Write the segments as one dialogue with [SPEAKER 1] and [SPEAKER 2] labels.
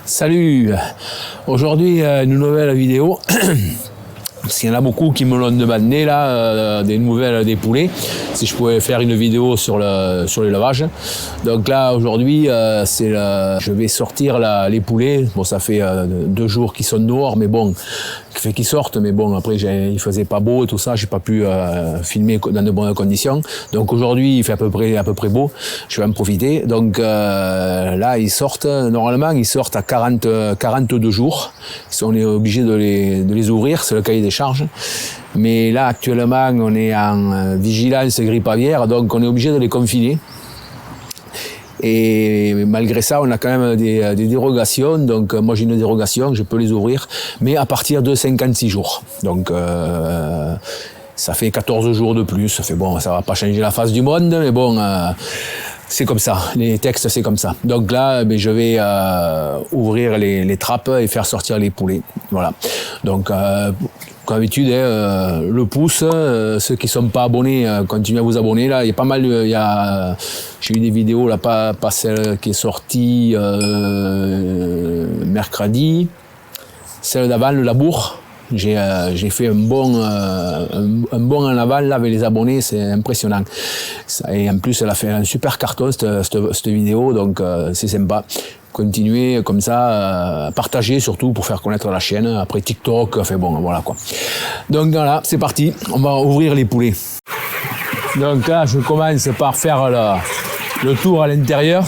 [SPEAKER 1] Salut! Aujourd'hui, une nouvelle vidéo. Parce qu'il y en a beaucoup qui me l'ont demandé là, des nouvelles des poulets, si je pouvais faire une vidéo sur l'élevage. Donc là aujourd'hui, je vais sortir les poulets. Bon, ça fait 2 jours qu'ils sont dehors, mais bon, qu'ils sortent, mais bon, après il faisait pas beau et tout ça, j'ai pas pu filmer dans de bonnes conditions. Donc aujourd'hui, il fait à peu près beau. Je vais en profiter. Donc là, ils sortent. Normalement, ils sortent à 42 jours. On est obligé de les ouvrir. C'est le cahier des charges. Mais là, actuellement, on est en vigilance grippe aviaire, donc on est obligé de les confiner. Et malgré ça, on a quand même des dérogations. Donc moi, j'ai une dérogation, je peux les ouvrir, mais à partir de 56 jours. Donc ça fait 14 jours de plus. Ça fait bon, ça va pas changer la face du monde, mais bon, c'est comme ça. Les textes, c'est comme ça. Donc là, je vais ouvrir les trappes et faire sortir les poulets. Voilà. Donc comme d'habitude, le pouce, ceux qui sont pas abonnés, continuez à vous abonner. Là, il y a pas mal, j'ai eu des vidéos là, pas celle qui est sortie mercredi, celle d'avant, le labour. J'ai fait un bon en avant là avec les abonnés, c'est impressionnant. Et en plus, elle a fait un super carton cette vidéo, donc c'est sympa. Continuez comme ça, partagez surtout pour faire connaître la chaîne. Après TikTok, enfin bon, voilà quoi. Donc voilà, c'est parti, on va ouvrir les poulets. Donc là, je commence par faire le tour à l'intérieur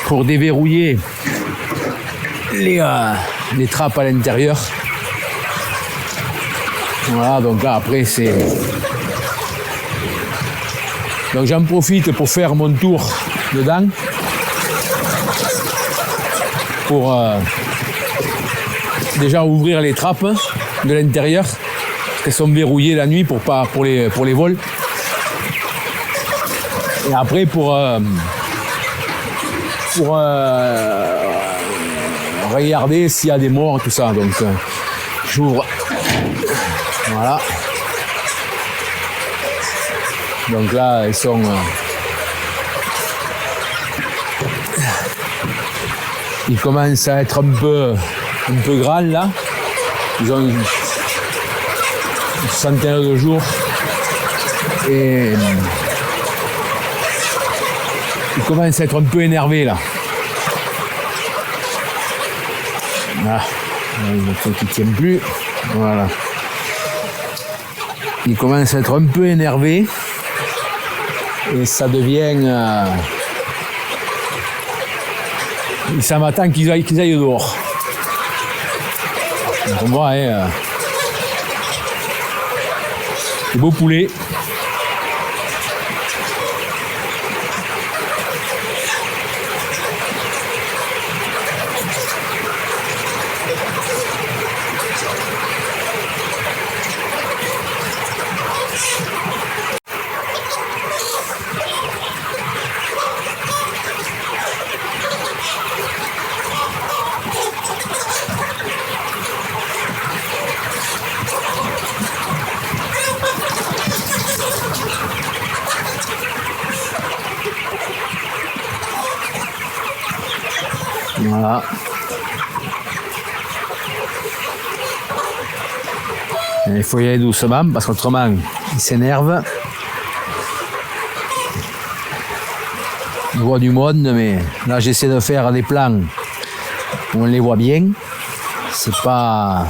[SPEAKER 1] pour déverrouiller les trappes à l'intérieur. Voilà, donc là après c'est... Donc j'en profite pour faire mon tour dedans. Pour déjà ouvrir les trappes de l'intérieur. Elles sont verrouillées la nuit pour les vols. Et après pour regarder s'il y a des morts, tout ça. Donc j'ouvre. Voilà. Donc là, elles sont... Ils commencent à être un peu grands là. Ils ont une centaine de jours. Et ils commencent à être un peu énervés là. Là, le truc qui ne tient plus. Voilà. Ils commencent à être un peu énervés. Et ça devient... ça m'attend qu'ils aillent dehors. Donc on voit, des beaux poulets. Voilà. Il faut y aller doucement parce qu'autrement ils s'énervent. On voit du monde, mais là j'essaie de faire des plans où on les voit bien. C'est pas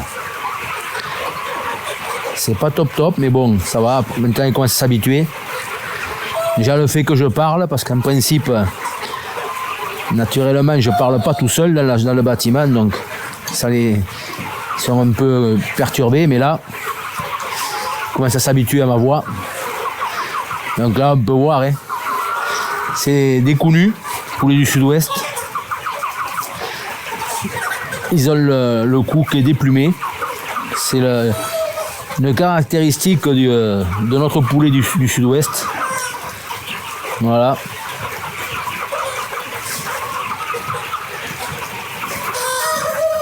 [SPEAKER 1] top, mais bon, ça va. Maintenant ils commencent à s'habituer. Déjà le fait que je parle, parce qu'en principe, naturellement, je parle pas tout seul dans le bâtiment, donc ils sont un peu perturbés, mais là, ils commencent à s'habituer à ma voix. Donc là, on peut voir, c'est des coups nus, poulets du sud-ouest. Ils ont le cou qui est déplumé. C'est une caractéristique de notre poulet du sud-ouest. Voilà.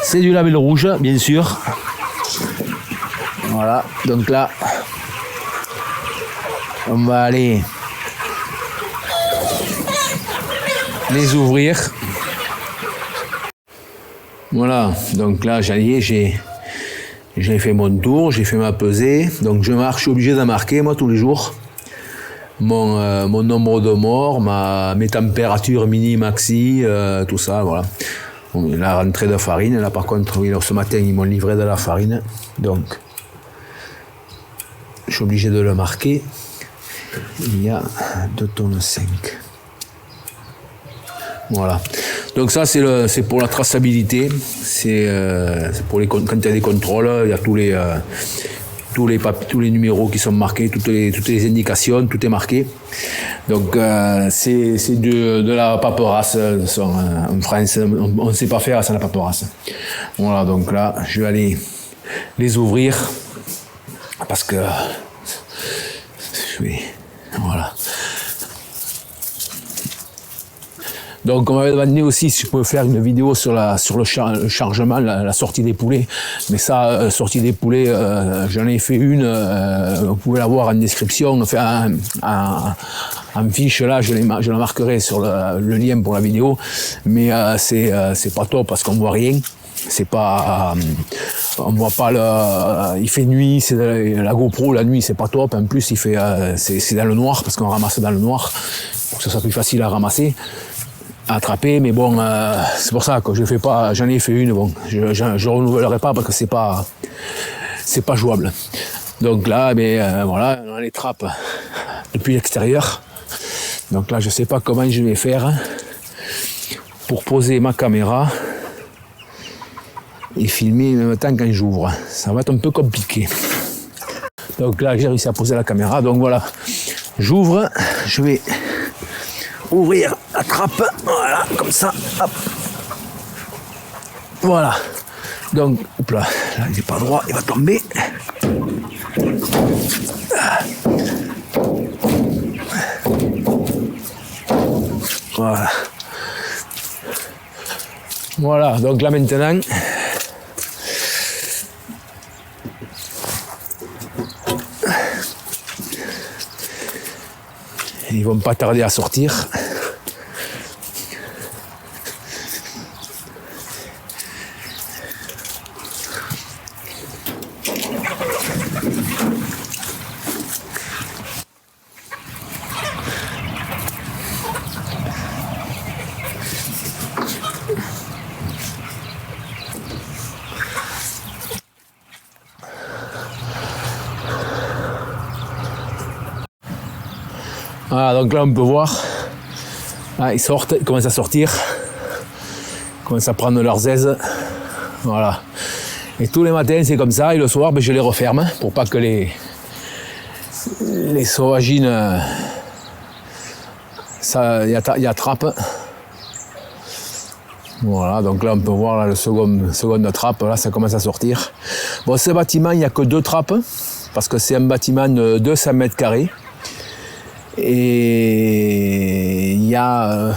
[SPEAKER 1] C'est du label rouge, bien sûr. Voilà, donc là, on va aller les ouvrir. Voilà, donc là, j'ai fait mon tour, j'ai fait ma pesée. Donc je suis obligé de marquer, moi, tous les jours, mon nombre de morts, mes températures mini, maxi, tout ça, voilà. Bon, la rentrée de farine, là par contre, oui, ce matin, ils m'ont livré de la farine. Donc, je suis obligé de le marquer. Il y a 2,5 tonnes. Voilà. Donc ça, c'est pour la traçabilité. C'est pour quand il y a des contrôles, il y a tous les numéros qui sont marqués, toutes les indications, tout est marqué. Donc c'est de la paperasse. En France, on ne sait pas faire sans la paperasse. Voilà, donc là, je vais aller les ouvrir parce que voilà. Donc on m'avait demandé aussi si je pouvais faire une vidéo sur le chargement, la sortie des poulets. Mais ça, sortie des poulets, j'en ai fait une, vous pouvez la voir en description, enfin en fiche là, je la marquerai sur le lien pour la vidéo. Mais c'est pas top parce qu'on voit rien. C'est pas, on voit pas il fait nuit, c'est la GoPro la nuit, c'est pas top. En plus, c'est dans le noir parce qu'on ramasse dans le noir pour que ce soit plus facile à ramasser, à attraper. Mais bon, c'est pour ça que je fais pas. J'en ai fait une. Bon, je renouvellerai pas parce que c'est pas jouable. Donc là, voilà, on a les trappes depuis l'extérieur. Donc là, je sais pas comment je vais faire pour poser ma caméra et filmer en même temps quand j'ouvre. Ça va être un peu compliqué. Donc là, j'ai réussi à poser la caméra. Donc voilà, j'ouvre. Je vais ouvrir la trappe. Voilà, comme ça. Hop. Voilà. Donc, hop là, il n'est pas droit, il va tomber. Voilà. Voilà, donc là maintenant, ils vont pas tarder à sortir. Voilà, donc là on peut voir, là, ils sortent, ils commencent à sortir, ils commencent à prendre leurs aises, voilà. Et tous les matins c'est comme ça, et le soir je les referme pour pas que les sauvagines y attrapent. Voilà, donc là on peut voir là, le seconde trappe, là ça commence à sortir. Bon, ce bâtiment il n'y a que 2 trappes, parce que c'est un bâtiment de 200 mètres carrés. Et il y a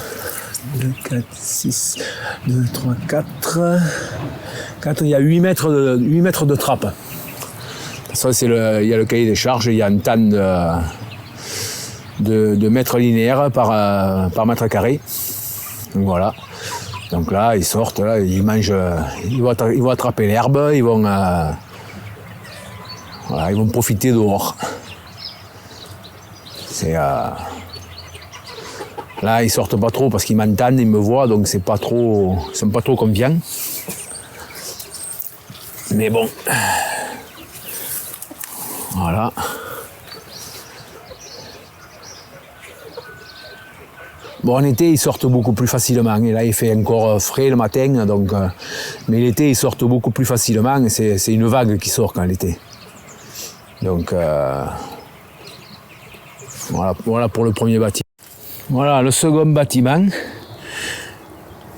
[SPEAKER 1] 2, 4, 6, 2, 3, 4, il y a 8 mètres de trappe. Ça, il y a le cahier des charges, il y a une tonne de mètres linéaires par mètre carré. Donc voilà. Donc là, ils sortent, là, ils mangent, ils vont attraper l'herbe, ils vont profiter dehors. Là, ils sortent pas trop parce qu'ils m'entendent, ils me voient, donc ils sont pas trop confiants. Mais bon, voilà. Bon, en été, ils sortent beaucoup plus facilement. Et là, il fait encore frais le matin, donc. Mais l'été, ils sortent beaucoup plus facilement. Et c'est une vague qui sort quand l'été. Donc. Voilà pour le premier bâtiment. Voilà le second bâtiment.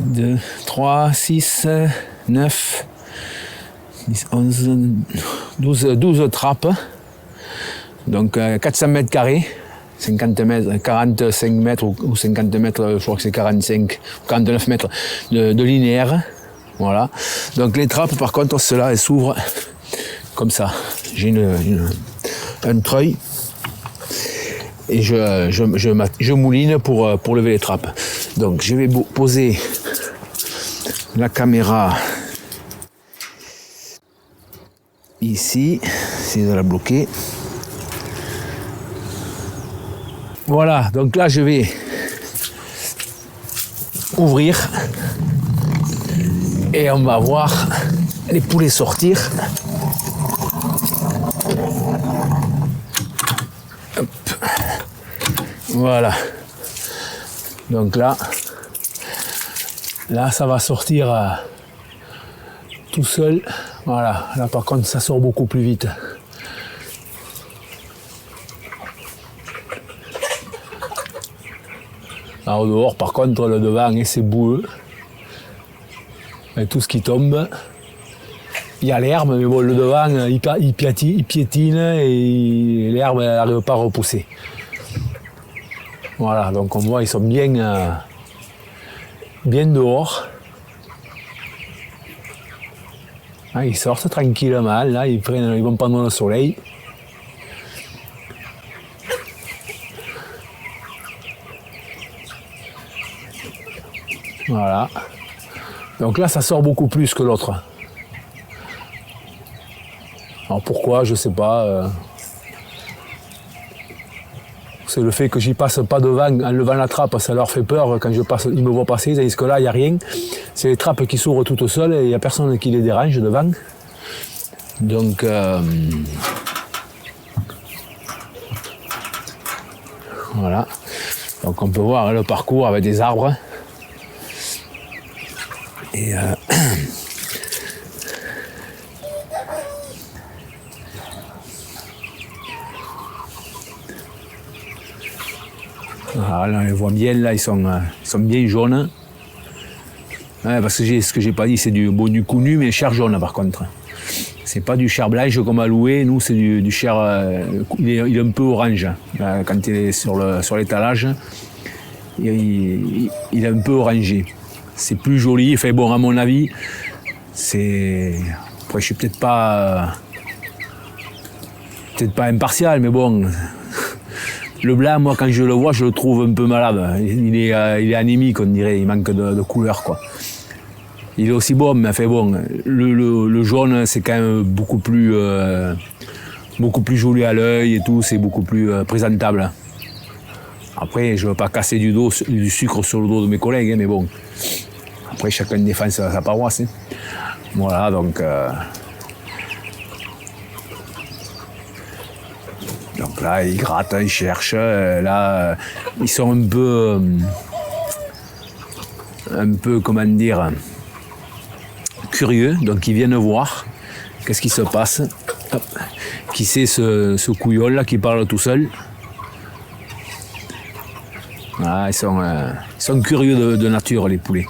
[SPEAKER 1] 2, 3, 6, 9, 10, 11, 12 trappes. Donc 400 mètres carrés, 50 mètres, 45 mètres ou 50 mètres, je crois que c'est 45, 49 mètres de linéaire. Voilà. Donc les trappes, par contre, ceux-là, elles s'ouvrent comme ça. J'ai un treuil. Et je mouline pour lever les trappes. Donc je vais poser la caméra ici, essayer de la bloquer. Voilà, donc là je vais ouvrir et on va voir les poulets sortir. Hop. Voilà. Donc là ça va sortir tout seul. Voilà, là par contre ça sort beaucoup plus vite. Là, au dehors par contre le devant c'est boueux. Et tout ce qui tombe. Il y a l'herbe, mais bon le devant il piétine et l'herbe n'arrive pas à repousser. Voilà, donc on voit ils sont bien dehors. Ah, ils sortent tranquillement, là ils vont prendre le soleil. Voilà. Donc là ça sort beaucoup plus que l'autre. Alors pourquoi, je sais pas. C'est le fait que j'y passe pas devant en levant la trappe, ça leur fait peur quand je passe, ils me voient passer, tandis que là il n'y a rien. C'est les trappes qui s'ouvrent toutes seules et il n'y a personne qui les dérange devant. Donc voilà. Donc on peut voir le parcours avec des arbres. Et voilà, on les voit bien là, ils sont bien jaunes. Ouais, parce que ce que j'ai pas dit, c'est du cou nu, mais chair jaune par contre. C'est pas du chair blanche comme à louer, nous c'est du chair, il est un peu orange. Quand il est sur l'étalage, il est un peu orangé. C'est plus joli, enfin bon à mon avis, après je suis peut-être pas impartial, mais bon, le blanc, moi quand je le vois, je le trouve un peu malade. Il est anémique, on dirait, il manque de couleur quoi. Il est aussi bon, mais enfin bon, le jaune c'est quand même beaucoup plus joli à l'œil et tout, c'est beaucoup plus présentable. Après, je ne veux pas casser du sucre sur le dos de mes collègues, hein, mais bon. Après, chacun défend sa paroisse. Hein. Voilà, donc là, ils grattent, ils cherchent. Là, ils sont un peu, comment dire, curieux. Donc, ils viennent voir qu'est-ce qui se passe. Hop. Qui c'est ce couillon-là qui parle tout seul. Voilà, ils sont curieux de nature, les poulets.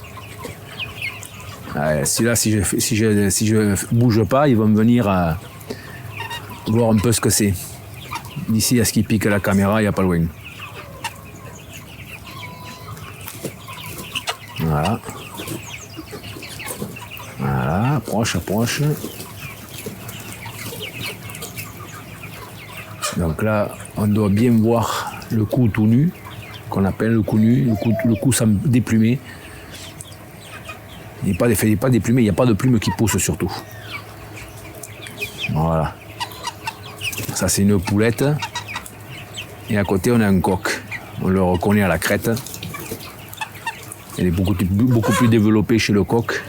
[SPEAKER 1] Si je bouge pas, ils vont venir voir un peu ce que c'est. D'ici à ce qui pique la caméra, il n'y a pas loin. Voilà. Voilà, approche. Donc là, on doit bien voir le cou tout nu, qu'on appelle le cou nu, le cou sans déplumé. Il n'est pas déplumé, il n'y a pas de plumes qui poussent surtout. Voilà. Ça c'est une poulette. Et à côté on a un coq. On le reconnaît à la crête. Elle est beaucoup plus développée chez le coq.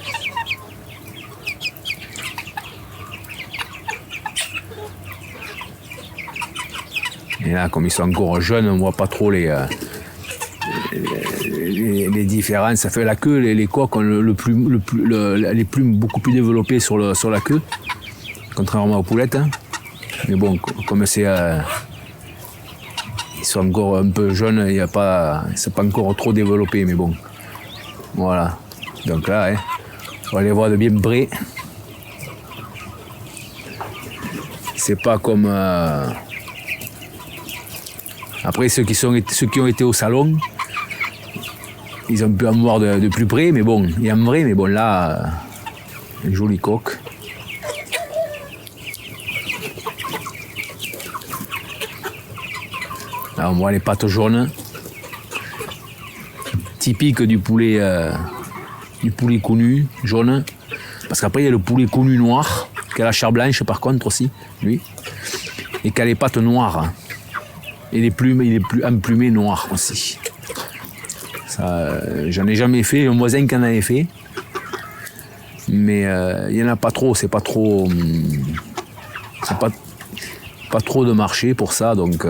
[SPEAKER 1] Et là, comme ils sont encore jeunes, on ne voit pas trop les différences. Ça fait la queue, les coqs ont les plumes beaucoup plus développées sur la queue, contrairement aux poulettes. Hein. Mais bon, comme c'est, ils sont encore un peu jeunes, c'est pas encore trop développé, mais bon. Voilà. Donc là, hein, on va les voir de bien près. C'est pas comme. Après, ceux qui ont été au salon, ils ont pu en voir de plus près, mais bon, et en vrai, mais bon, là, un joli coq. Là, on voit les pattes jaunes, typique du poulet cou nu, jaune. Parce qu'après, il y a le poulet cou nu noir, qui a la chair blanche par contre aussi, lui, et qui a les pattes noires. Et les plumes, il est plus emplumé noir aussi. J'en ai jamais fait, un voisin qui en avait fait. Mais il n'y en a pas trop, c'est pas trop de marché pour ça, donc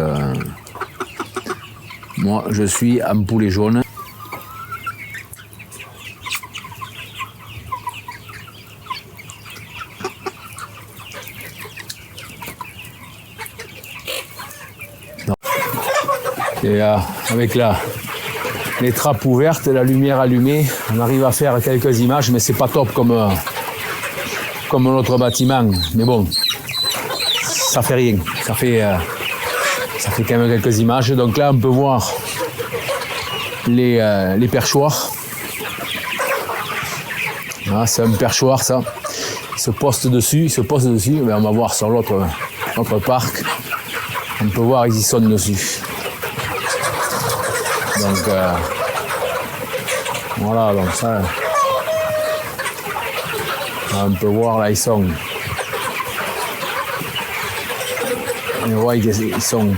[SPEAKER 1] moi je suis en poulet jaune. Et avec les trappes ouvertes, la lumière allumée, on arrive à faire quelques images, mais c'est pas top comme notre bâtiment. Mais bon, ça fait rien. Ça fait quand même quelques images. Donc là, on peut voir les perchoirs. Ah, c'est un perchoir, ça. Il se pose dessus. Mais on va voir sur l'autre parc. On peut voir, ils y sont dessus. Donc voilà, donc ça, on peut voir là, ils sont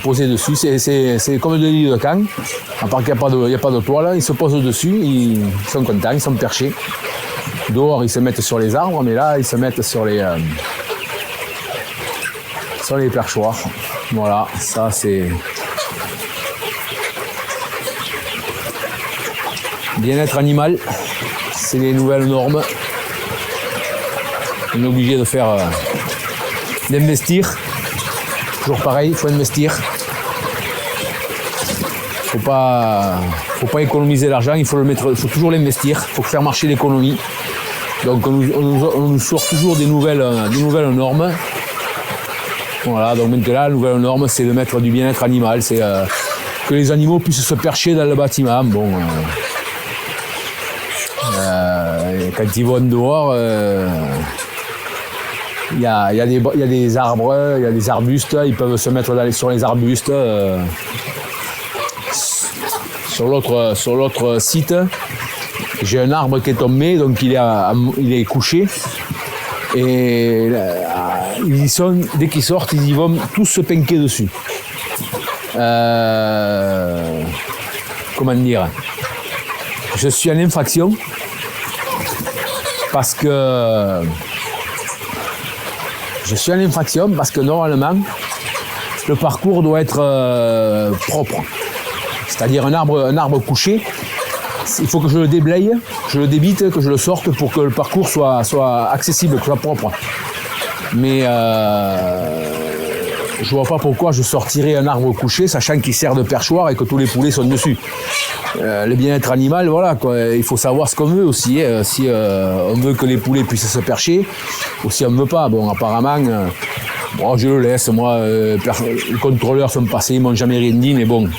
[SPEAKER 1] posés dessus, c'est comme des lits de camp, à part qu'il n'y a pas de toit là, ils se posent dessus, ils sont contents, ils sont perchés. Dehors, ils se mettent sur les arbres, mais là, ils se mettent sur les perchoirs. Voilà, ça c'est bien-être animal, c'est les nouvelles normes. On est obligé de faire d'investir. Toujours pareil, il faut investir. Faut pas économiser l'argent, il faut toujours l'investir, il faut faire marcher l'économie. Donc on nous sort toujours des nouvelles normes. Voilà, donc maintenant la nouvelle norme c'est de mettre du bien-être animal, c'est que les animaux puissent se percher dans le bâtiment. Bon. Quand ils vont dehors, il y a des arbres, il y a des arbustes, ils peuvent se mettre sur les arbustes. Sur l'autre site, j'ai un arbre qui est tombé, donc il est couché. Et dès qu'ils sortent, ils y vont tous se penquer dessus. Comment dire ? Je suis en infraction. Parce que normalement, le parcours doit être propre. C'est-à-dire un arbre couché, il faut que je le déblaye, je le débite, que je le sorte pour que le parcours soit accessible, que soit propre. Mais je vois pas pourquoi je sortirais un arbre couché, sachant qu'il sert de perchoir et que tous les poulets sont dessus. Le bien-être animal, voilà, quoi. Il faut savoir ce qu'on veut aussi. Si on veut que les poulets puissent se percher, ou si on ne veut pas. Bon, apparemment, je le laisse. Moi, les contrôleurs sont passés, ils m'ont jamais rien dit, mais bon.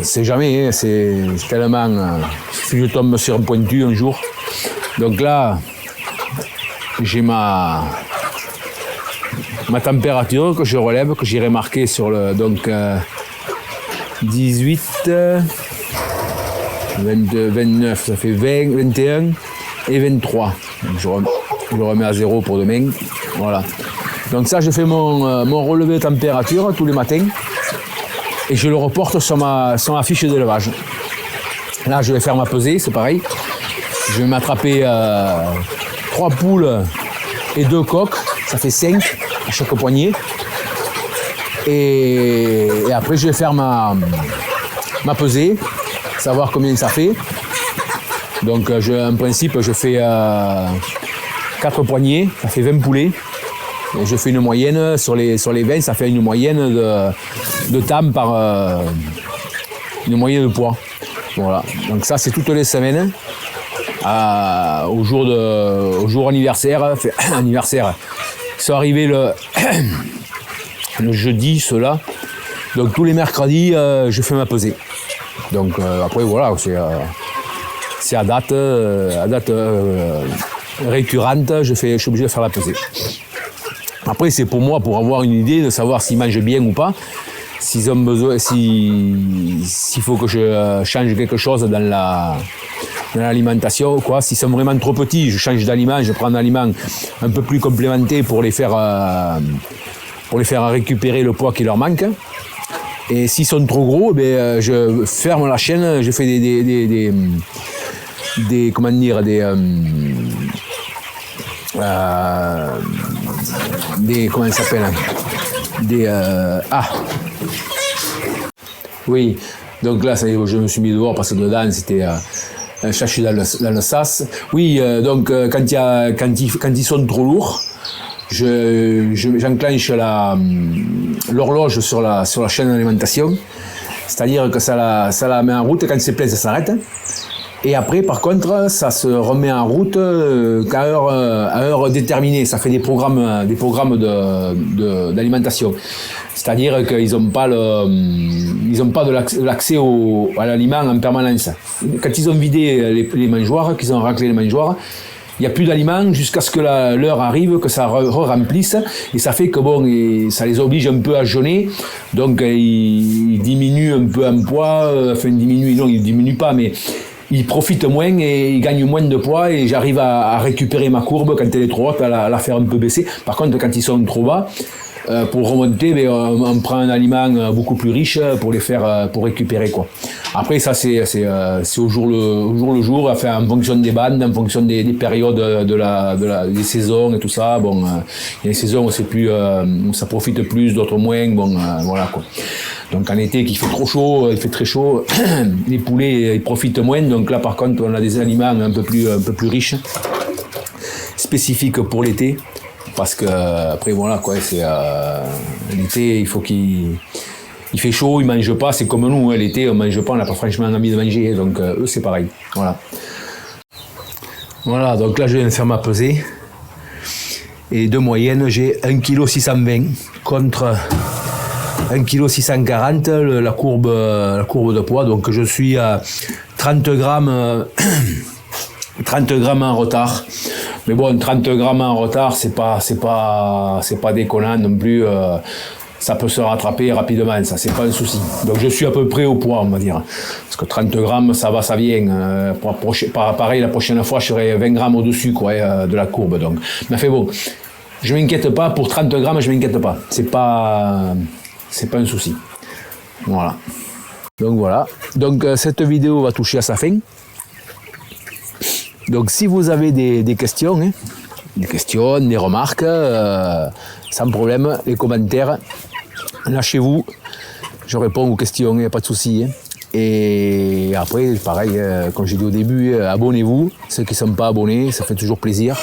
[SPEAKER 1] C'est jamais, c'est tellement. Si je tombe sur un pointu un jour. Donc là, j'ai ma température que je relève, que j'irai marquer sur le. Donc, 18, 22, 29, ça fait 20, 21 et 23. Donc je le remets à 0 pour demain. Voilà. Donc ça, je fais mon relevé de température tous les matins et je le reporte sur ma fiche d'élevage. Là, je vais faire ma pesée, c'est pareil. Je vais m'attraper 3 poules et 2 coqs, ça fait 5 à chaque poignée. Et après, je vais faire ma pesée, savoir combien ça fait. Donc, en principe, je fais 4 poignées, ça fait 20 poulets. Et je fais une moyenne, sur les 20, ça fait une moyenne de temps par une moyenne de poids. Voilà. Donc ça, c'est toutes les semaines. Au jour anniversaire, ils sont arrivés le jeudi, ceux-là. Donc tous les mercredis, je fais ma pesée. Donc après, voilà, c'est à date récurrente, je suis obligé de faire la pesée. Après, c'est pour moi, pour avoir une idée de savoir s'ils mangent bien ou pas, s'ils ont besoin, s'il faut que je change quelque chose dans l'alimentation, quoi. S'ils sont vraiment trop petits, je change d'aliment, je prends un aliment un peu plus complémenté pour les faire récupérer le poids qui leur manque. Et s'ils sont trop gros, je ferme la chaîne, je fais comment ça s'appelle, oui, donc là ça y est, je me suis mis dehors parce que dedans c'était je suis dans le sas. Oui, donc quand ils sont trop lourds, j'enclenche l'horloge sur la chaîne d'alimentation, c'est-à-dire que ça la met en route. Quand c'est plein, ça s'arrête. Et après, par contre, ça se remet en route à heure déterminée. Ça fait des programmes d'alimentation. C'est-à-dire qu'ils n'ont pas l'accès à l'aliment en permanence. Quand ils ont vidé les mangeoires, qu'ils ont raclé les mangeoires, il n'y a plus d'aliments jusqu'à ce que l'heure arrive, que ça remplisse, et ça fait que ça les oblige un peu à jeûner, donc ils diminuent un peu en poids, ils diminuent pas, mais ils profitent moins et ils gagnent moins de poids, et j'arrive à récupérer ma courbe quand elle est trop haute, à la faire un peu baisser. Par contre, quand ils sont trop bas, pour remonter, on prend un aliment beaucoup plus riche pour les faire, pour récupérer, quoi. Après, ça c'est au jour le jour, enfin, en fonction des bandes, en fonction des périodes des saisons et tout ça. Bon, il y a des saisons où c'est plus, ça profite plus, d'autres moins. Bon, voilà, quoi. Donc en été, qu'il fait trop chaud, il fait très chaud, les poulets ils profitent moins. Donc là, par contre, on a des aliments un peu plus riches, spécifiques pour l'été. Parce que après voilà quoi, c'est l'été, il faut il fait chaud, ils mangent pas, c'est comme nous, hein, l'été on mange pas, on n'a pas franchement envie de manger, donc eux c'est pareil. Voilà, donc là je viens de faire ma pesée, et de moyenne j'ai 1,620 kg contre 1,640 kg, la courbe de poids, donc je suis à 30 grammes en retard. Mais bon, 30 grammes en retard, c'est pas déconnant non plus. Ça peut se rattraper rapidement, ça, c'est pas un souci. Donc je suis à peu près au poids, on va dire. Parce que 30 grammes, ça va, ça vient. Pareil, la prochaine fois, je serai 20 grammes au-dessus, quoi, de la courbe. Donc. Mais enfin bon, je m'inquiète pas. Pour 30 grammes, je m'inquiète pas. C'est pas un souci. Voilà. Donc voilà. Donc cette vidéo va toucher à sa fin. Donc si vous avez des questions, des remarques, sans problème, les commentaires, lâchez-vous, je réponds aux questions, il n'y a pas de souci. Et après, pareil, comme j'ai dit au début, abonnez-vous, ceux qui ne sont pas abonnés, ça fait toujours plaisir.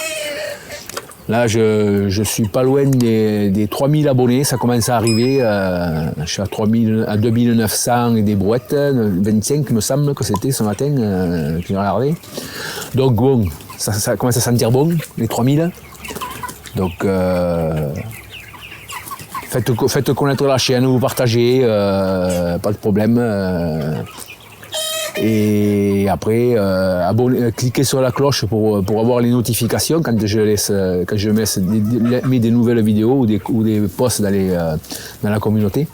[SPEAKER 1] Là, je suis pas loin des 3000 abonnés, ça commence à arriver, je suis à 2900 et des brouettes, 25 me semble que c'était ce matin, que j'ai regardé. Donc bon, ça commence à sentir bon, les 3000. Donc faites connaître la chaîne, vous partagez, pas de problème. Et après, cliquez sur la cloche pour avoir les notifications quand je mets des nouvelles vidéos ou des posts dans la communauté.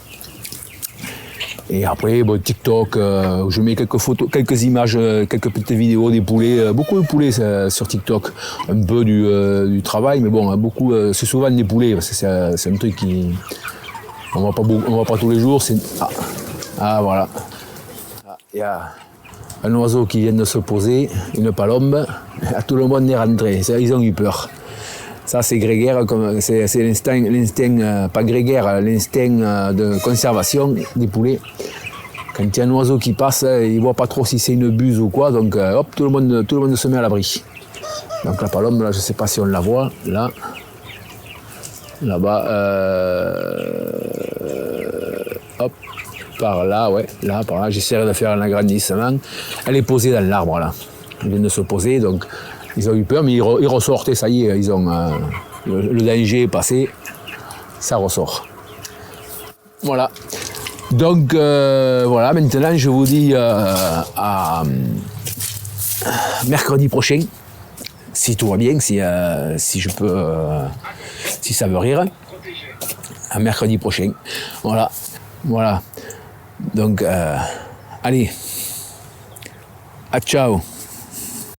[SPEAKER 1] Et après, TikTok, je mets quelques photos, quelques images, quelques petites vidéos des poulets, beaucoup de poulets sur TikTok, un peu du travail, mais bon, beaucoup, c'est souvent des poulets, parce que c'est un truc on voit pas tous les jours. Voilà. Il y a un oiseau qui vient de se poser, une palombe, tout le monde est rentré, ils ont eu peur. Ça c'est grégaire, c'est l'instinct, pas grégaire, l'instinct de conservation des poulets. Quand il y a un oiseau qui passe, il ne voit pas trop si c'est une buse ou quoi, donc hop, tout le monde se met à l'abri. Donc la palombe, là, je ne sais pas si on la voit, là-bas, hop, par là, j'essaierai de faire un agrandissement. Elle est posée dans l'arbre, là. Elle vient de se poser, donc ils ont eu peur, mais ils ressortent, ça y est, ils ont, le danger est passé, ça ressort. Voilà. Donc, voilà, maintenant, je vous dis à mercredi prochain, si tout va bien, si je peux, si ça veut rire, à mercredi prochain. Voilà. Donc, allez, à ciao.